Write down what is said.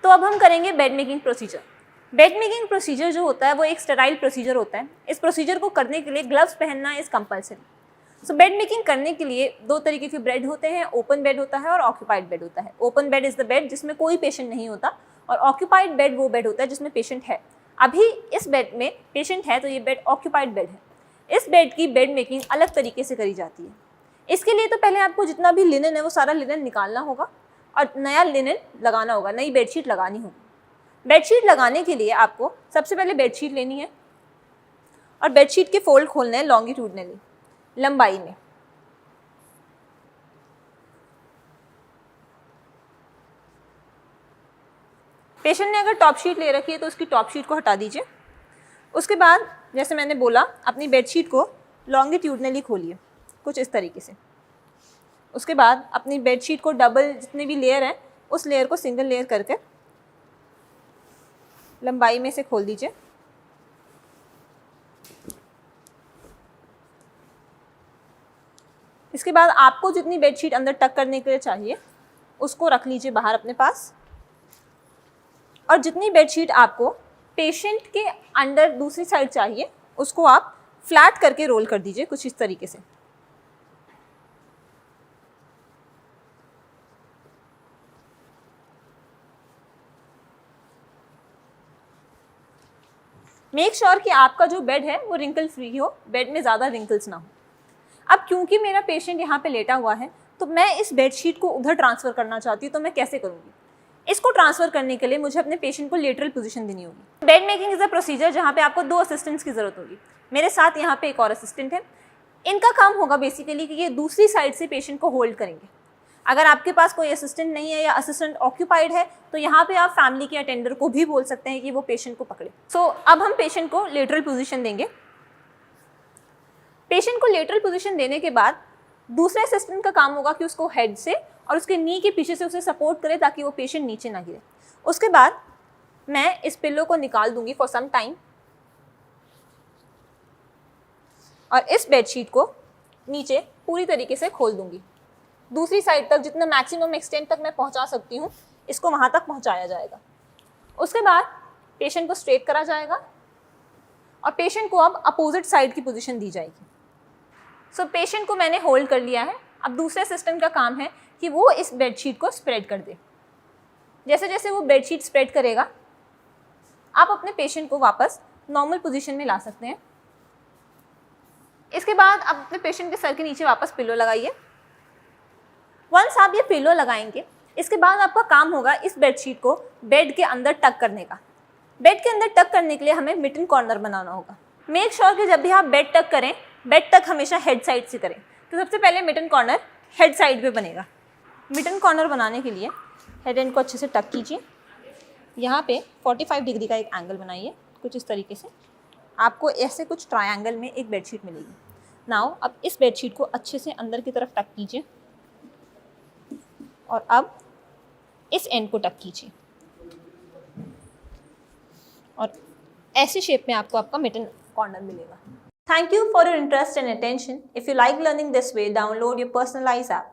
तो अब हम करेंगे bed making procedure. Bed making procedure जो होता है वो एक स्टेराइल प्रोसीजर होता है। इस प्रोसीजर को करने के लिए ग्लव्स पहनना is compulsory. So bed making करने के लिए दो तरीके के बेड होते हैं, ओपन बेड होता है और ऑक्यूपाइड बेड होता है। Open bed is the bed जिसमें कोई पेशेंट नहीं होता, और ऑक्यूपाइड बेड वो बेड होता है जिसमें पेशेंट है। अभी इस बेड में पेशेंट है तो ये बेड ऑक्यूपाइड बेड है। इस बेड की बेड मेकिंग अलग तरीके से करी जाती है। इसके लिए तो पहले आपको जितना भी लिनन है वो सारा लिनन निकालना होगा और नया लिनन लगाना होगा, नई बेडशीट लगानी होगी। बेडशीट लगाने के लिए आपको सबसे पहले बेडशीट लेनी है और बेडशीट के फोल्ड खोलने हैं लॉन्गिट्यूडनली, लंबाई में। पेशेंट ने अगर टॉप शीट ले रखी है तो उसकी टॉप शीट को हटा दीजिए। उसके बाद जैसे मैंने बोला अपनी बेडशीट को लॉन्गिट्यूडनली खोलिए कुछ इस तरीके से। उसके बाद अपनी बेडशीट को डबल जितने भी लेयर हैं उस लेयर को सिंगल लेयर करके लंबाई में से खोल दीजिए। इसके बाद आपको जितनी बेडशीट अंदर टक करने के लिए चाहिए उसको रख लीजिए बाहर अपने पास, और जितनी बेडशीट आपको पेशेंट के अंडर दूसरी साइड चाहिए उसको आप फ्लैट करके रोल कर दीजिए कुछ इस तरीके से। मेक श्योर कि आपका जो बेड है वो रिंकल फ्री हो, बेड में ज़्यादा रिंकल्स ना हो। अब क्योंकि मेरा पेशेंट यहाँ पे लेटा हुआ है तो मैं इस बेडशीट को उधर ट्रांसफ़र करना चाहती हूँ, तो मैं कैसे करूँगी? इसको ट्रांसफ़र करने के लिए मुझे अपने पेशेंट को लेटरल पोजीशन देनी होगी। Bed making is a procedure जहाँ पे आपको 2 असिस्टेंट्स की ज़रूरत होगी। मेरे साथ यहाँ पे एक और असिस्टेंट है। इनका काम होगा बेसिकली कि ये दूसरी साइड से पेशेंट को होल्ड करेंगे। अगर आपके पास कोई असिस्टेंट नहीं है या असिस्टेंट ऑक्यूपाइड है तो यहाँ पे आप फैमिली के अटेंडर को भी बोल सकते हैं कि वो पेशेंट को पकड़े। सो अब हम पेशेंट को लेटरल पोजीशन देंगे। पेशेंट को लेटरल पोजीशन देने के बाद दूसरे असिस्टेंट का काम होगा कि उसको हेड से और उसके नी के पीछे से उसे सपोर्ट करे ताकि वो पेशेंट नीचे ना गिरे। उसके बाद मैं इस पिल्लो को निकाल दूंगी फॉर सम टाइम और इस बेडशीट को नीचे पूरी तरीके से खोल दूंगी। दूसरी साइड तक जितना मैक्सिमम एक्सटेंट तक मैं पहुंचा सकती हूँ इसको वहाँ तक पहुँचाया जाएगा। उसके बाद पेशेंट को स्ट्रेट करा जाएगा और पेशेंट को अब अपोजिट साइड की पोजीशन दी जाएगी। सो पेशेंट को मैंने होल्ड कर लिया है। अब दूसरे असिस्टेंट का काम है कि वो इस बेडशीट को स्प्रेड कर दे। जैसे जैसे वो बेडशीट स्प्रेड करेगा आप अपने पेशेंट को वापस नॉर्मल पोजीशन में ला सकते हैं। इसके बाद आप अपने पेशेंट के सर के नीचे वापस पिलो लगाइए। वंस आप ये पिलो लगाएंगे इसके बाद आपका काम होगा इस बेडशीट को बेड के अंदर टक करने का। बेड के अंदर टक करने के लिए हमें मिटन कॉर्नर बनाना होगा। मेक श्योर कि जब भी आप बेड टक करें बेड टक हमेशा हेड साइड से करें। तो सबसे पहले मिटन कॉर्नर हेड साइड पे बनेगा। मिटन कॉर्नर बनाने के लिए हेड एंड को अच्छे से टक कीजिए। यहाँ पे 45 डिग्री का एक एंगल बनाइए कुछ इस तरीके से। आपको ऐसे कुछ ट्रायंगल में एक बेडशीट मिलेगी। नाउ अब इस बेडशीट को अच्छे से अंदर की तरफ टक कीजिए और अब इस एंड को टक कीजिए और ऐसी शेप में आपको आपका मिटन कॉर्नर मिलेगा। Thank you for your interest and attention. If you like learning this way, download your personalized app.